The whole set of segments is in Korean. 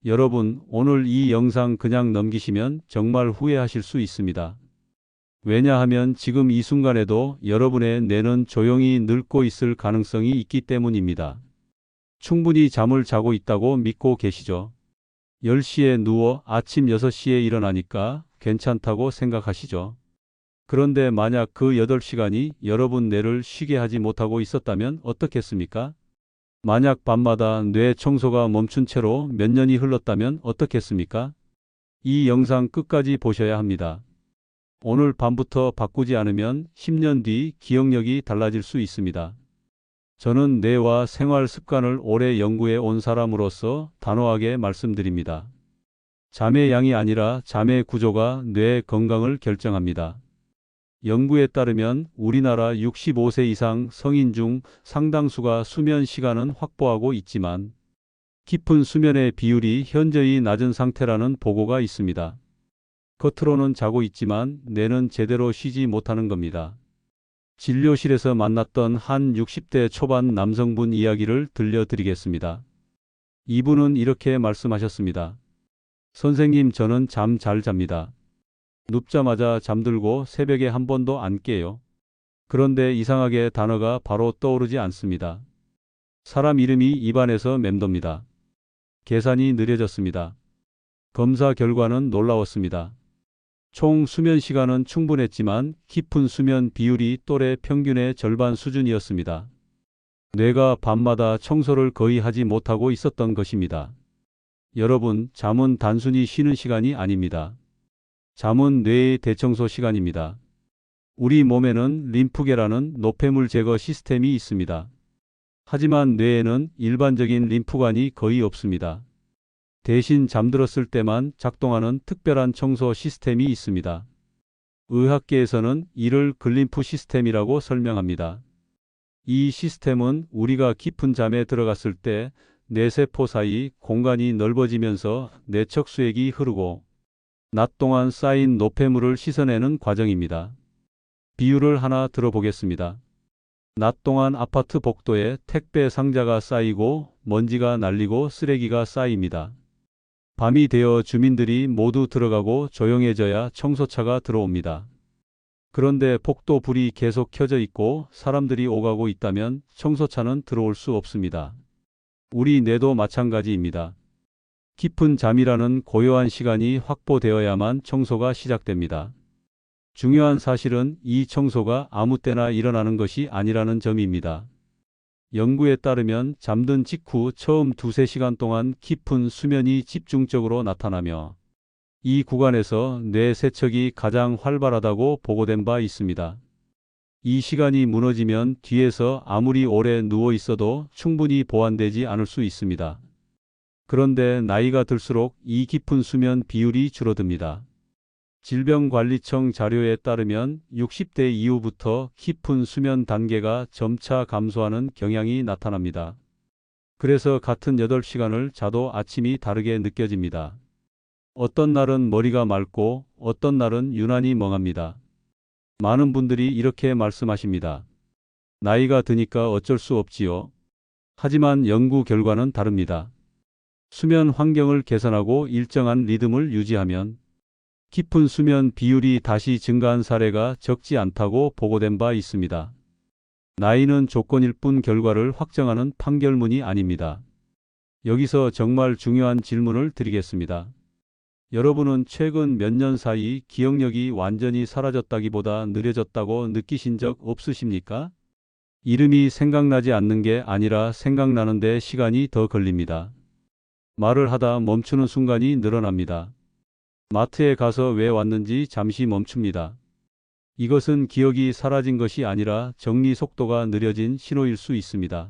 여러분, 오늘 이 영상 그냥 넘기시면 정말 후회하실 수 있습니다. 왜냐하면 지금 이 순간에도 여러분의 뇌는 조용히 늙고 있을 가능성이 있기 때문입니다. 충분히 잠을 자고 있다고 믿고 계시죠? 10시에 누워 아침 6시에 일어나니까 괜찮다고 생각하시죠? 그런데 만약 그 8시간이 여러분 뇌를 쉬게 하지 못하고 있었다면 어떻겠습니까? 만약 밤마다 뇌 청소가 멈춘 채로 몇 년이 흘렀다면 어떻겠습니까? 이 영상 끝까지 보셔야 합니다. 오늘 밤부터 바꾸지 않으면 10년 뒤 기억력이 달라질 수 있습니다. 저는 뇌와 생활 습관을 오래 연구해 온 사람으로서 단호하게 말씀드립니다. 잠의 양이 아니라 잠의 구조가 뇌 건강을 결정합니다. 연구에 따르면 우리나라 65세 이상 성인 중 상당수가 수면 시간은 확보하고 있지만 깊은 수면의 비율이 현저히 낮은 상태라는 보고가 있습니다. 겉으로는 자고 있지만 뇌는 제대로 쉬지 못하는 겁니다. 진료실에서 만났던 한 60대 초반 남성분 이야기를 들려드리겠습니다. 이분은 이렇게 말씀하셨습니다. 선생님, 저는 잠 잘 잡니다. 눕자마자 잠들고 새벽에 한 번도 안 깨요. 그런데 이상하게 단어가 바로 떠오르지 않습니다. 사람 이름이 입안에서 맴돕니다. 계산이 느려졌습니다. 검사 결과는 놀라웠습니다. 총 수면 시간은 충분했지만 깊은 수면 비율이 또래 평균의 절반 수준이었습니다. 뇌가 밤마다 청소를 거의 하지 못하고 있었던 것입니다. 여러분, 잠은 단순히 쉬는 시간이 아닙니다. 잠은 뇌의 대청소 시간입니다. 우리 몸에는 림프계라는 노폐물 제거 시스템이 있습니다. 하지만 뇌에는 일반적인 림프관이 거의 없습니다. 대신 잠들었을 때만 작동하는 특별한 청소 시스템이 있습니다. 의학계에서는 이를 글림프 시스템이라고 설명합니다. 이 시스템은 우리가 깊은 잠에 들어갔을 때 뇌세포 사이 공간이 넓어지면서 뇌척수액이 흐르고 낮 동안 쌓인 노폐물을 씻어내는 과정입니다. 비유를 하나 들어보겠습니다. 낮 동안 아파트 복도에 택배 상자가 쌓이고 먼지가 날리고 쓰레기가 쌓입니다. 밤이 되어 주민들이 모두 들어가고 조용해져야 청소차가 들어옵니다. 그런데 복도 불이 계속 켜져 있고 사람들이 오가고 있다면 청소차는 들어올 수 없습니다. 우리 뇌도 마찬가지입니다. 깊은 잠이라는 고요한 시간이 확보되어야만 청소가 시작됩니다. 중요한 사실은 이 청소가 아무 때나 일어나는 것이 아니라는 점입니다. 연구에 따르면 잠든 직후 처음 2~3시간 동안 깊은 수면이 집중적으로 나타나며 이 구간에서 뇌 세척이 가장 활발하다고 보고된 바 있습니다. 이 시간이 무너지면 뒤에서 아무리 오래 누워 있어도 충분히 보완되지 않을 수 있습니다. 그런데 나이가 들수록 이 깊은 수면 비율이 줄어듭니다. 질병관리청 자료에 따르면 60대 이후부터 깊은 수면 단계가 점차 감소하는 경향이 나타납니다. 그래서 같은 8시간을 자도 아침이 다르게 느껴집니다. 어떤 날은 머리가 맑고 어떤 날은 유난히 멍합니다. 많은 분들이 이렇게 말씀하십니다. 나이가 드니까 어쩔 수 없지요. 하지만 연구 결과는 다릅니다. 수면 환경을 개선하고 일정한 리듬을 유지하면 깊은 수면 비율이 다시 증가한 사례가 적지 않다고 보고된 바 있습니다. 나이는 조건일 뿐 결과를 확정하는 판결문이 아닙니다. 여기서 정말 중요한 질문을 드리겠습니다. 여러분은 최근 몇 년 사이 기억력이 완전히 사라졌다기보다 느려졌다고 느끼신 적 없으십니까? 이름이 생각나지 않는 게 아니라 생각나는데 시간이 더 걸립니다. 말을 하다 멈추는 순간이 늘어납니다. 마트에 가서 왜 왔는지 잠시 멈춥니다. 이것은 기억이 사라진 것이 아니라 정리 속도가 느려진 신호일 수 있습니다.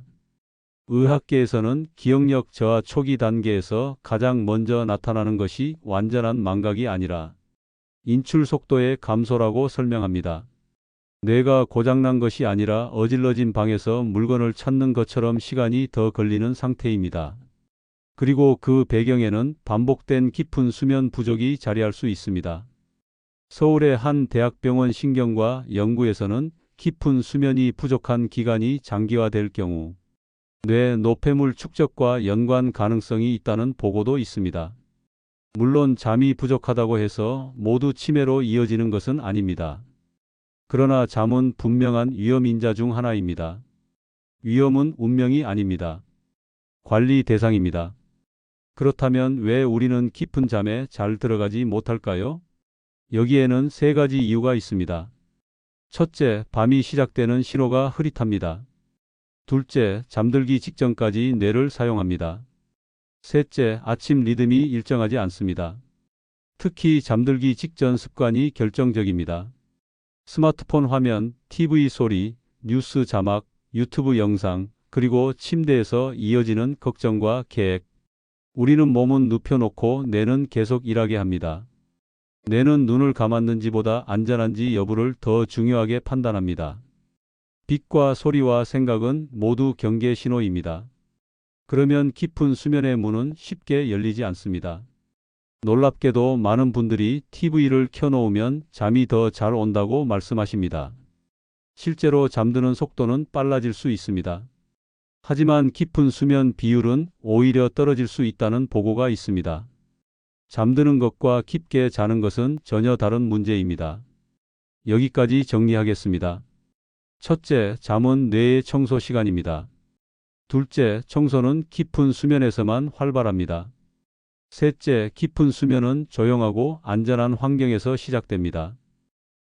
의학계에서는 기억력 저하 초기 단계에서 가장 먼저 나타나는 것이 완전한 망각이 아니라 인출 속도의 감소라고 설명합니다. 뇌가 고장난 것이 아니라 어질러진 방에서 물건을 찾는 것처럼 시간이 더 걸리는 상태입니다. 그리고 그 배경에는 반복된 깊은 수면 부족이 자리할 수 있습니다. 서울의 한 대학병원 신경과 연구에서는 깊은 수면이 부족한 기간이 장기화될 경우 뇌 노폐물 축적과 연관 가능성이 있다는 보고도 있습니다. 물론 잠이 부족하다고 해서 모두 치매로 이어지는 것은 아닙니다. 그러나 잠은 분명한 위험 인자 중 하나입니다. 위험은 운명이 아닙니다. 관리 대상입니다. 그렇다면 왜 우리는 깊은 잠에 잘 들어가지 못할까요? 여기에는 세 가지 이유가 있습니다. 첫째, 밤이 시작되는 신호가 흐릿합니다. 둘째, 잠들기 직전까지 뇌를 사용합니다. 셋째, 아침 리듬이 일정하지 않습니다. 특히 잠들기 직전 습관이 결정적입니다. 스마트폰 화면, TV 소리, 뉴스 자막, 유튜브 영상, 그리고 침대에서 이어지는 걱정과 계획. 우리는 몸은 눕혀놓고 뇌는 계속 일하게 합니다. 뇌는 눈을 감았는지보다 안전한지 여부를 더 중요하게 판단합니다. 빛과 소리와 생각은 모두 경계 신호입니다. 그러면 깊은 수면의 문은 쉽게 열리지 않습니다. 놀랍게도 많은 분들이 TV를 켜놓으면 잠이 더 잘 온다고 말씀하십니다. 실제로 잠드는 속도는 빨라질 수 있습니다. 하지만 깊은 수면 비율은 오히려 떨어질 수 있다는 보고가 있습니다. 잠드는 것과 깊게 자는 것은 전혀 다른 문제입니다. 여기까지 정리하겠습니다. 첫째, 잠은 뇌의 청소 시간입니다. 둘째, 청소는 깊은 수면에서만 활발합니다. 셋째, 깊은 수면은 조용하고 안전한 환경에서 시작됩니다.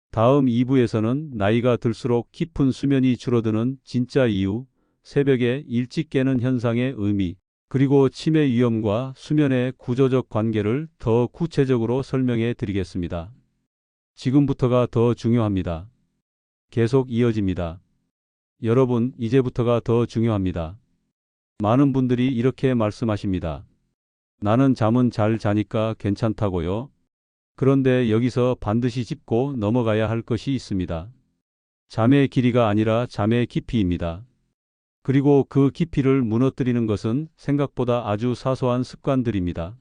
다음 2부에서는 나이가 들수록 깊은 수면이 줄어드는 진짜 이유, 새벽에 일찍 깨는 현상의 의미, 그리고 치매 위험과 수면의 구조적 관계를 더 구체적으로 설명해 드리겠습니다. 지금부터가 더 중요합니다. 계속 이어집니다. 여러분, 이제부터가 더 중요합니다. 많은 분들이 이렇게 말씀하십니다. 나는 잠은 잘 자니까 괜찮다고요. 그런데 여기서 반드시 짚고 넘어가야 할 것이 있습니다. 잠의 길이가 아니라 잠의 깊이입니다. 그리고 그 깊이를 무너뜨리는 것은 생각보다 아주 사소한 습관들입니다.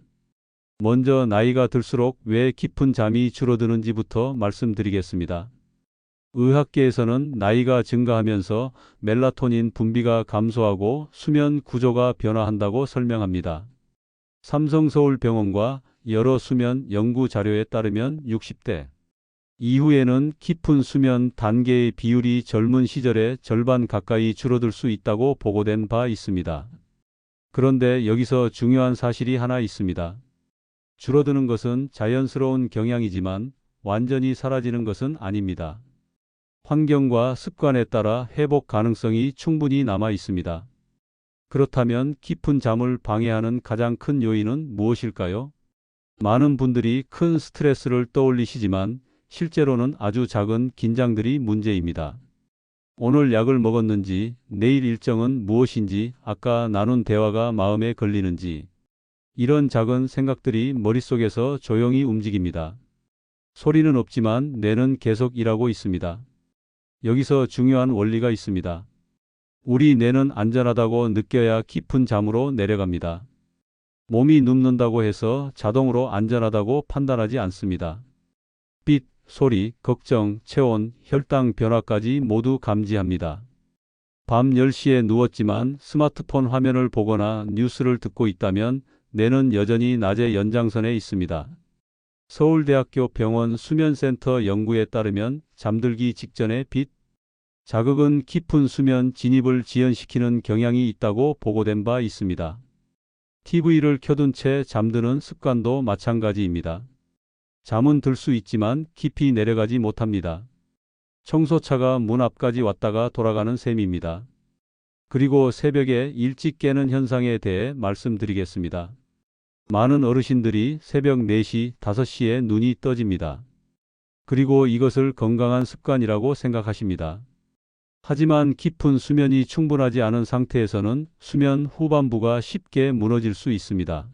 먼저 나이가 들수록 왜 깊은 잠이 줄어드는지부터 말씀드리겠습니다. 의학계에서는 나이가 증가하면서 멜라토닌 분비가 감소하고 수면 구조가 변화한다고 설명합니다. 삼성서울병원과 여러 수면 연구 자료에 따르면 60대 이후에는 깊은 수면 단계의 비율이 젊은 시절의 절반 가까이 줄어들 수 있다고 보고된 바 있습니다. 그런데 여기서 중요한 사실이 하나 있습니다. 줄어드는 것은 자연스러운 경향이지만 완전히 사라지는 것은 아닙니다. 환경과 습관에 따라 회복 가능성이 충분히 남아 있습니다. 그렇다면 깊은 잠을 방해하는 가장 큰 요인은 무엇일까요? 많은 분들이 큰 스트레스를 떠올리시지만 실제로는 아주 작은 긴장들이 문제입니다. 오늘 약을 먹었는지, 내일 일정은 무엇인지, 아까 나눈 대화가 마음에 걸리는지, 이런 작은 생각들이 머릿속에서 조용히 움직입니다. 소리는 없지만 뇌는 계속 일하고 있습니다. 여기서 중요한 원리가 있습니다. 우리 뇌는 안전하다고 느껴야 깊은 잠으로 내려갑니다. 몸이 눕는다고 해서 자동으로 안전하다고 판단하지 않습니다. 빛, 소리, 걱정, 체온, 혈당 변화까지 모두 감지합니다. 밤 10시에 누웠지만 스마트폰 화면을 보거나 뉴스를 듣고 있다면 뇌는 여전히 낮의 연장선에 있습니다. 서울대학교 병원 수면센터 연구에 따르면 잠들기 직전의 빛, 자극은 깊은 수면 진입을 지연시키는 경향이 있다고 보고된 바 있습니다. TV를 켜둔 채 잠드는 습관도 마찬가지입니다. 잠은 들 수 있지만 깊이 내려가지 못합니다. 청소차가 문 앞까지 왔다가 돌아가는 셈입니다. 그리고 새벽에 일찍 깨는 현상에 대해 말씀드리겠습니다. 많은 어르신들이 새벽 4시, 5시에 눈이 떠집니다. 그리고 이것을 건강한 습관이라고 생각하십니다. 하지만 깊은 수면이 충분하지 않은 상태에서는 수면 후반부가 쉽게 무너질 수 있습니다.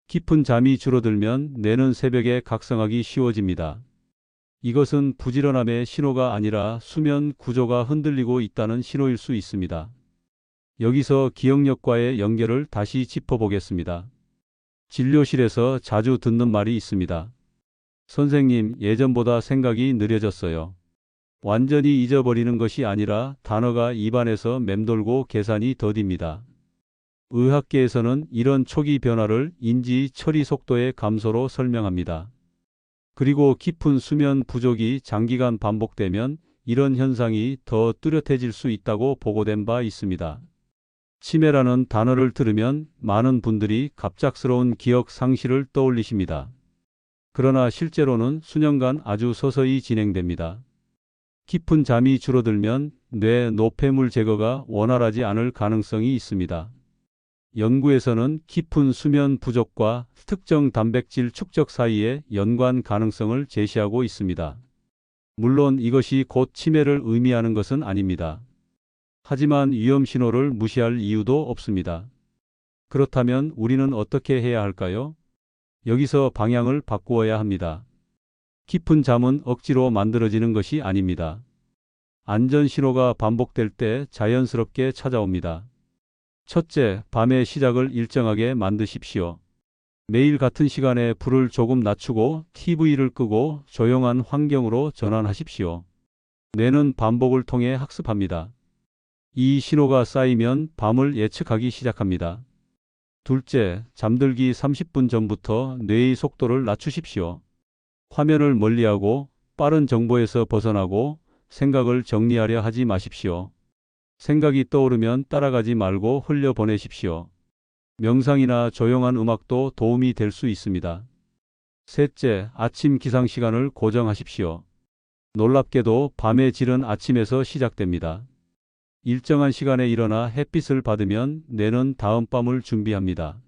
깊은 잠이 줄어들면 뇌는 새벽에 각성하기 쉬워집니다. 이것은 부지런함의 신호가 아니라 수면 구조가 흔들리고 있다는 신호일 수 있습니다. 여기서 기억력과의 연결을 다시 짚어보겠습니다. 진료실에서 자주 듣는 말이 있습니다. 선생님, 예전보다 생각이 느려졌어요. 완전히 잊어버리는 것이 아니라 단어가 입안에서 맴돌고 계산이 더딥니다. 의학계에서는 이런 초기 변화를 인지 처리 속도의 감소로 설명합니다. 그리고 깊은 수면 부족이 장기간 반복되면 이런 현상이 더 뚜렷해질 수 있다고 보고된 바 있습니다. 치매라는 단어를 들으면 많은 분들이 갑작스러운 기억 상실을 떠올리십니다. 그러나 실제로는 수년간 아주 서서히 진행됩니다. 깊은 잠이 줄어들면 뇌 노폐물 제거가 원활하지 않을 가능성이 있습니다. 연구에서는 깊은 수면 부족과 특정 단백질 축적 사이의 연관 가능성을 제시하고 있습니다. 물론 이것이 곧 치매를 의미하는 것은 아닙니다. 하지만 위험 신호를 무시할 이유도 없습니다. 그렇다면 우리는 어떻게 해야 할까요? 여기서 방향을 바꾸어야 합니다. 깊은 잠은 억지로 만들어지는 것이 아닙니다. 안전 신호가 반복될 때 자연스럽게 찾아옵니다. 첫째, 밤의 시작을 일정하게 만드십시오. 매일 같은 시간에 불을 조금 낮추고 TV를 끄고 조용한 환경으로 전환하십시오. 뇌는 반복을 통해 학습합니다. 이 신호가 쌓이면 밤을 예측하기 시작합니다. 둘째, 잠들기 30분 전부터 뇌의 속도를 낮추십시오. 화면을 멀리하고 빠른 정보에서 벗어나고 생각을 정리하려 하지 마십시오. 생각이 떠오르면 따라가지 말고 흘려보내십시오. 명상이나 조용한 음악도 도움이 될 수 있습니다. 셋째, 아침 기상 시간을 고정하십시오. 놀랍게도 밤의 질은 아침에서 시작됩니다. 일정한 시간에 일어나 햇빛을 받으면 뇌는 다음 밤을 준비합니다.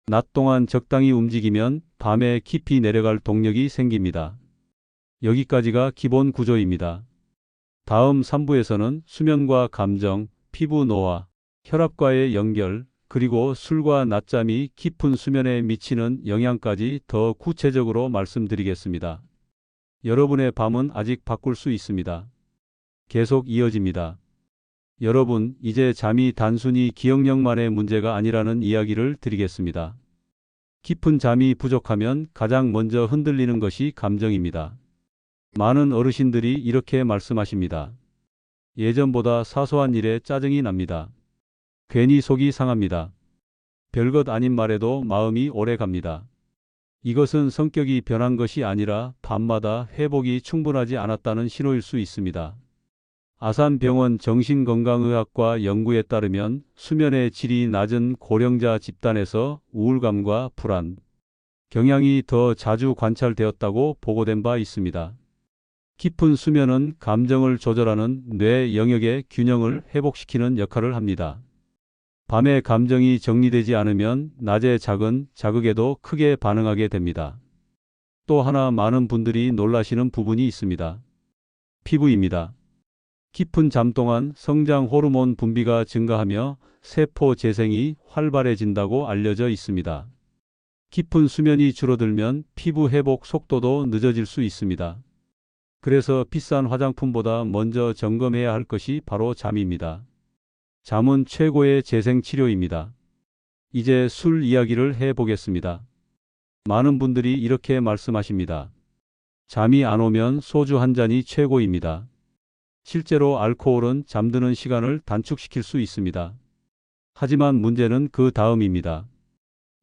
낮 동안 적당히 움직이면 밤에 깊이 내려갈 동력이 생깁니다. 여기까지가 기본 구조입니다. 다음 3부에서는 수면과 감정, 피부 노화, 혈압과의 연결, 그리고 술과 낮잠이 깊은 수면에 미치는 영향까지 더 구체적으로 말씀드리겠습니다. 여러분의 밤은 아직 바꿀 수 있습니다. 계속 이어집니다. 여러분, 이제 잠이 단순히 기억력만의 문제가 아니라는 이야기를 드리겠습니다. 깊은 잠이 부족하면 가장 먼저 흔들리는 것이 감정입니다. 많은 어르신들이 이렇게 말씀하십니다. 예전보다 사소한 일에 짜증이 납니다. 괜히 속이 상합니다. 별것 아닌 말에도 마음이 오래 갑니다. 이것은 성격이 변한 것이 아니라 밤마다 회복이 충분하지 않았다는 신호일 수 있습니다. 아산병원 정신건강의학과 연구에 따르면 수면의 질이 낮은 고령자 집단에서 우울감과 불안, 경향이 더 자주 관찰되었다고 보고된 바 있습니다. 깊은 수면은 감정을 조절하는 뇌 영역의 균형을 회복시키는 역할을 합니다. 밤에 감정이 정리되지 않으면 낮의 작은 자극에도 크게 반응하게 됩니다. 또 하나 많은 분들이 놀라시는 부분이 있습니다. 피부입니다. 깊은 잠 동안 성장 호르몬 분비가 증가하며 세포 재생이 활발해진다고 알려져 있습니다. 깊은 수면이 줄어들면 피부 회복 속도도 늦어질 수 있습니다. 그래서 비싼 화장품보다 먼저 점검해야 할 것이 바로 잠입니다. 잠은 최고의 재생 치료입니다. 이제 술 이야기를 해보겠습니다. 많은 분들이 이렇게 말씀하십니다. 잠이 안 오면 소주 한 잔이 최고입니다. 실제로 알코올은 잠드는 시간을 단축시킬 수 있습니다. 하지만 문제는 그 다음입니다.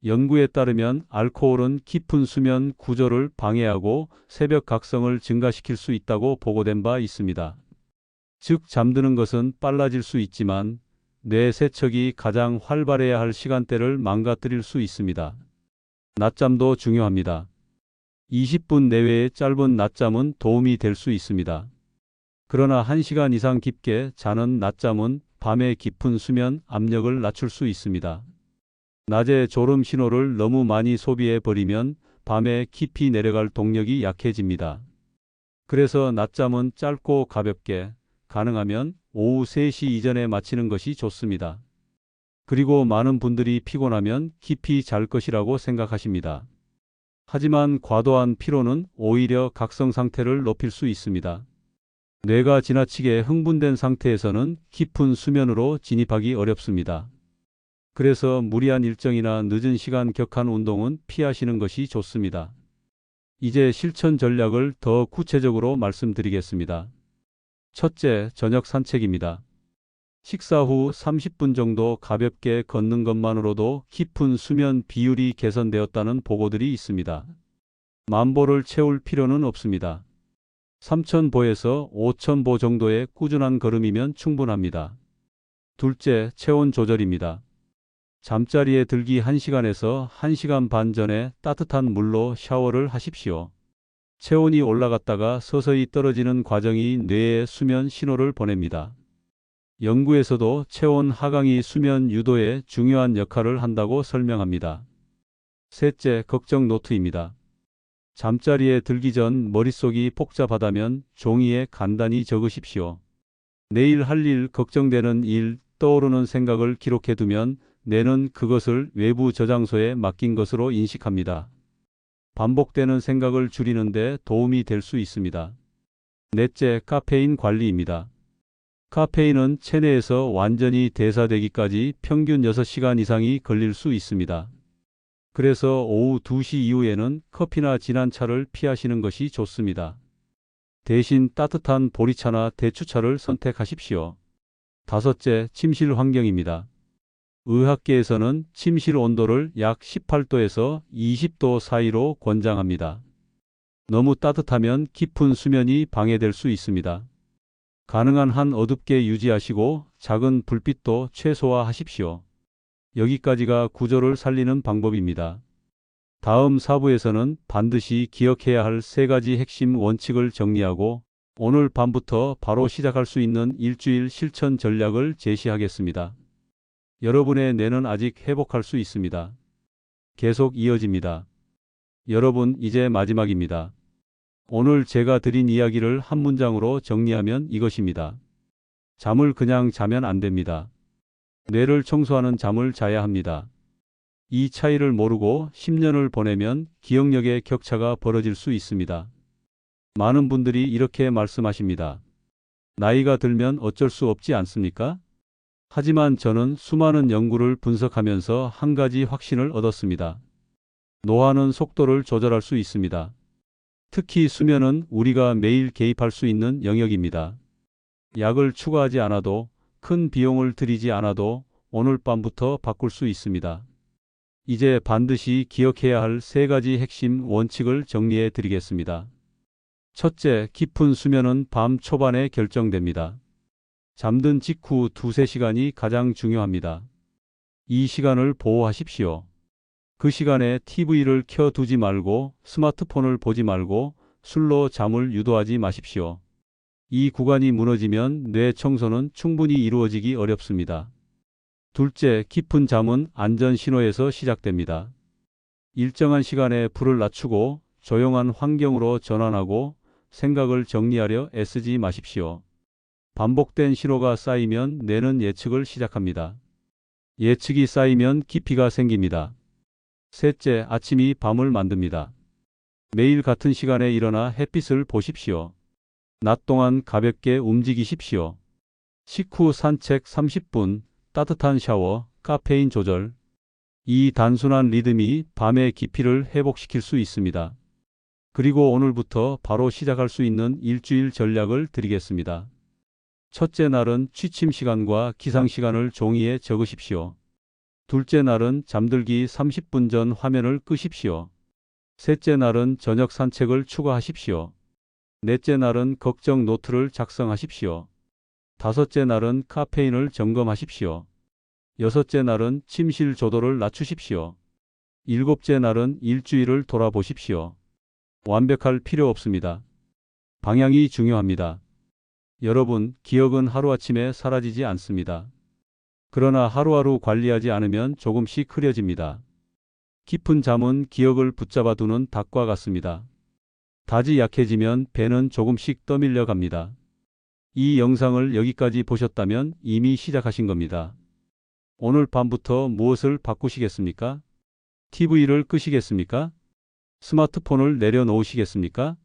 연구에 따르면 알코올은 깊은 수면 구조를 방해하고 새벽 각성을 증가시킬 수 있다고 보고된 바 있습니다. 즉, 잠드는 것은 빨라질 수 있지만 뇌 세척이 가장 활발해야 할 시간대를 망가뜨릴 수 있습니다. 낮잠도 중요합니다. 20분 내외의 짧은 낮잠은 도움이 될 수 있습니다. 그러나 1시간 이상 깊게 자는 낮잠은 밤의 깊은 수면 압력을 낮출 수 있습니다. 낮에 졸음 신호를 너무 많이 소비해 버리면 밤에 깊이 내려갈 동력이 약해집니다. 그래서 낮잠은 짧고 가볍게, 가능하면 오후 3시 이전에 마치는 것이 좋습니다. 그리고 많은 분들이 피곤하면 깊이 잘 것이라고 생각하십니다. 하지만 과도한 피로는 오히려 각성 상태를 높일 수 있습니다. 뇌가 지나치게 흥분된 상태에서는 깊은 수면으로 진입하기 어렵습니다. 그래서 무리한 일정이나 늦은 시간 격한 운동은 피하시는 것이 좋습니다. 이제 실천 전략을 더 구체적으로 말씀드리겠습니다. 첫째, 저녁 산책입니다. 식사 후 30분 정도 가볍게 걷는 것만으로도 깊은 수면 비율이 개선되었다는 보고들이 있습니다. 만보를 채울 필요는 없습니다. 3,000보에서 5,000보 정도의 꾸준한 걸음이면 충분합니다. 둘째, 체온 조절입니다. 잠자리에 들기 1시간에서 1시간 반 전에 따뜻한 물로 샤워를 하십시오. 체온이 올라갔다가 서서히 떨어지는 과정이 뇌에 수면 신호를 보냅니다. 연구에서도 체온 하강이 수면 유도에 중요한 역할을 한다고 설명합니다. 셋째, 걱정 노트입니다. 잠자리에 들기 전 머릿속이 복잡하다면 종이에 간단히 적으십시오. 내일 할 일, 걱정되는 일, 떠오르는 생각을 기록해 두면 뇌는 그것을 외부 저장소에 맡긴 것으로 인식합니다. 반복되는 생각을 줄이는 데 도움이 될 수 있습니다. 넷째, 카페인 관리입니다. 카페인은 체내에서 완전히 대사되기까지 평균 6시간 이상이 걸릴 수 있습니다. 그래서 오후 2시 이후에는 커피나 진한 차를 피하시는 것이 좋습니다. 대신 따뜻한 보리차나 대추차를 선택하십시오. 다섯째, 침실 환경입니다. 의학계에서는 침실 온도를 약 18도에서 20도 사이로 권장합니다. 너무 따뜻하면 깊은 수면이 방해될 수 있습니다. 가능한 한 어둡게 유지하시고 작은 불빛도 최소화하십시오. 여기까지가 구조를 살리는 방법입니다. 다음 4부에서는 반드시 기억해야 할 3가지 핵심 원칙을 정리하고 오늘 밤부터 바로 시작할 수 있는 일주일 실천 전략을 제시하겠습니다. 여러분의 뇌는 아직 회복할 수 있습니다. 계속 이어집니다. 여러분, 이제 마지막입니다. 오늘 제가 드린 이야기를 한 문장으로 정리하면 이것입니다. 잠을 그냥 자면 안 됩니다. 뇌를 청소하는 잠을 자야 합니다. 이 차이를 모르고 10년을 보내면 기억력의 격차가 벌어질 수 있습니다. 많은 분들이 이렇게 말씀하십니다. 나이가 들면 어쩔 수 없지 않습니까? 하지만 저는 수많은 연구를 분석하면서 한 가지 확신을 얻었습니다. 노화는 속도를 조절할 수 있습니다. 특히 수면은 우리가 매일 개입할 수 있는 영역입니다. 약을 추가하지 않아도 큰 비용을 들이지 않아도 오늘 밤부터 바꿀 수 있습니다. 이제 반드시 기억해야 할 3가지 핵심 원칙을 정리해 드리겠습니다. 첫째, 깊은 수면은 밤 초반에 결정됩니다. 잠든 직후 2~3시간이 가장 중요합니다. 이 시간을 보호하십시오. 그 시간에 TV를 켜두지 말고 스마트폰을 보지 말고 술로 잠을 유도하지 마십시오. 이 구간이 무너지면 뇌 청소는 충분히 이루어지기 어렵습니다. 둘째, 깊은 잠은 안전 신호에서 시작됩니다. 일정한 시간에 불을 낮추고 조용한 환경으로 전환하고 생각을 정리하려 애쓰지 마십시오. 반복된 신호가 쌓이면 뇌는 예측을 시작합니다. 예측이 쌓이면 깊이가 생깁니다. 셋째, 아침이 밤을 만듭니다. 매일 같은 시간에 일어나 햇빛을 보십시오. 낮 동안 가볍게 움직이십시오. 식후 산책 30분, 따뜻한 샤워, 카페인 조절. 이 단순한 리듬이 밤의 깊이를 회복시킬 수 있습니다. 그리고 오늘부터 바로 시작할 수 있는 일주일 전략을 드리겠습니다. 첫째 날은 취침 시간과 기상 시간을 종이에 적으십시오. 둘째 날은 잠들기 30분 전 화면을 끄십시오. 셋째 날은 저녁 산책을 추가하십시오. 넷째 날은 걱정 노트를 작성하십시오. 다섯째 날은 카페인을 점검하십시오. 여섯째 날은 침실 조도를 낮추십시오. 일곱째 날은 일주일을 돌아보십시오. 완벽할 필요 없습니다. 방향이 중요합니다. 여러분, 기억은 하루아침에 사라지지 않습니다. 그러나 하루하루 관리하지 않으면 조금씩 흐려집니다. 깊은 잠은 기억을 붙잡아 두는 닭과 같습니다. 닭이 약해지면 배는 조금씩 떠밀려 갑니다. 이 영상을 여기까지 보셨다면 이미 시작하신 겁니다. 오늘 밤부터 무엇을 바꾸시겠습니까? TV를 끄시겠습니까? 스마트폰을 내려놓으시겠습니까?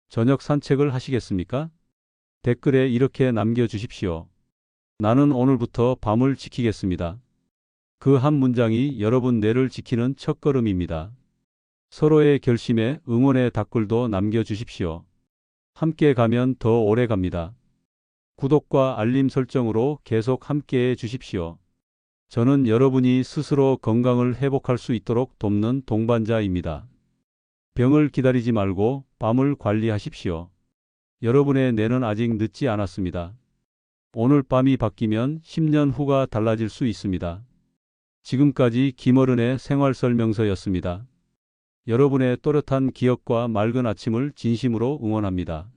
저녁 산책을 하시겠습니까? 댓글에 이렇게 남겨주십시오. 나는 오늘부터 밤을 지키겠습니다. 그 한 문장이 여러분 뇌를 지키는 첫걸음입니다. 서로의 결심에 응원의 댓글도 남겨주십시오. 함께 가면 더 오래 갑니다. 구독과 알림 설정으로 계속 함께해 주십시오. 저는 여러분이 스스로 건강을 회복할 수 있도록 돕는 동반자입니다. 병을 기다리지 말고 밤을 관리하십시오. 여러분의 뇌는 아직 늦지 않았습니다. 오늘 밤이 바뀌면 10년 후가 달라질 수 있습니다. 지금까지 김어른의 생활설명서였습니다. 여러분의 또렷한 기억과 맑은 아침을 진심으로 응원합니다.